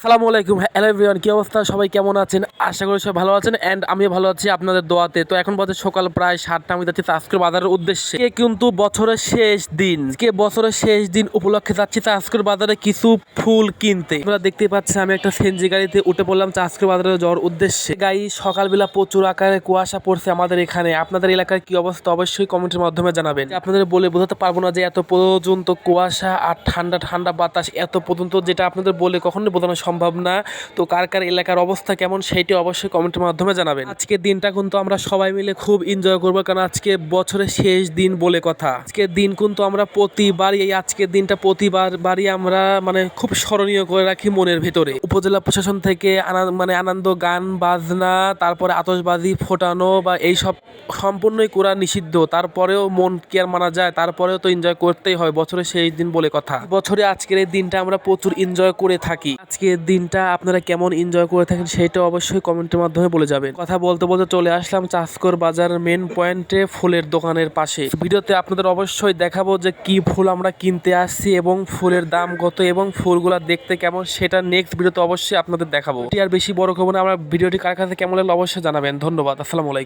আসসালামু আলাইকুম, hello everyone, কি অবস্থা? সবাই কেমন আছেন? আশা করি সবাই ভালো আছেন অ্যান্ড আমিও ভালো আছি আপনাদের দোয়াতে। তো এখন বাজে সকাল প্রায় 7টা, আমি যাচ্ছি আজকের বাজারের উদ্দেশ্যে। কিন্তু বছরের শেষ দিন, বছরের শেষ দিন উপলক্ষে যাচ্ছি আজকের বাজারে কিছু ফুল কিনতে। আপনারা দেখতে পাচ্ছেন আমি একটা সিএনজি গাড়িতে উঠে পড়লাম আজকের বাজারে যাওয়ার উদ্দেশ্যে। গাড়ি সকালবেলা প্রচুর আকারে কুয়াশা পড়ছে আমাদের এখানে। আপনাদের এলাকার কি অবস্থা অবশ্যই কমেন্টের মাধ্যমে জানাবেন। আপনাদের বলে বোঝাতে পারবো না যে এত পর্যন্ত কুয়াশা আর ঠান্ডা ঠান্ডা বাতাস এত পর্যন্ত, যেটা আপনাদের বলে কখনোই বোঝানো সম্ভব না। তো কার কার এলাকার অবস্থা কেমন সেটি অবশ্যই কমেন্টের মাধ্যমে জানাবেন। আজকের দিনটা কিন্তু আমরা সবাই মিলে খুব এনজয় করবো, কারণ আজকে বছরের শেষ দিন বলে কথা। আজকের দিন কিন্তু আমরা প্রতিবারই এই আজকের দিনটা প্রতিবারই আমরা খুব স্মরণীয় করে রাখি মনের ভেতরে। উপজেলা প্রশাসন থেকে আনন্দ গান বাজনা, তারপরে আতশবাজি ফোটানো বা এইসব সম্পূর্ণই করা নিষিদ্ধ। তারপরেও মন কি আর মানা যায়, তারপরেও তো এনজয় করতেই হয়, বছরের শেষ দিন বলে কথা। বছরে আজকের এই দিনটা আমরা প্রচুর এনজয় করে থাকি। আজকের দিনটা আপনারা কেমন এনজয় করে থাকেন সেটা অবশ্যই কমেন্টের মাধ্যমে বলে যাবেন। কথা বলতে বলতে চলে আসলাম চাষকর বাজারের মেন পয়েন্টে, ফুলের দোকানের পাশে। ভিডিওতে আপনাদের অবশ্যই দেখাবো যে কি ফুল আমরা কিনতে আসছি এবং ফুলের দাম কত এবং ফুলগুলা দেখতে কেমন, সেটা নেক্সট ভিডিওতে অবশ্যই আপনাদের দেখাবো। আর বেশি বড় করবো না, আমার ভিডিওটি কার কাছে কেমন লাগলো অবশ্যই জানাবেন। ধন্যবাদ, আসসালামু আলাইকুম।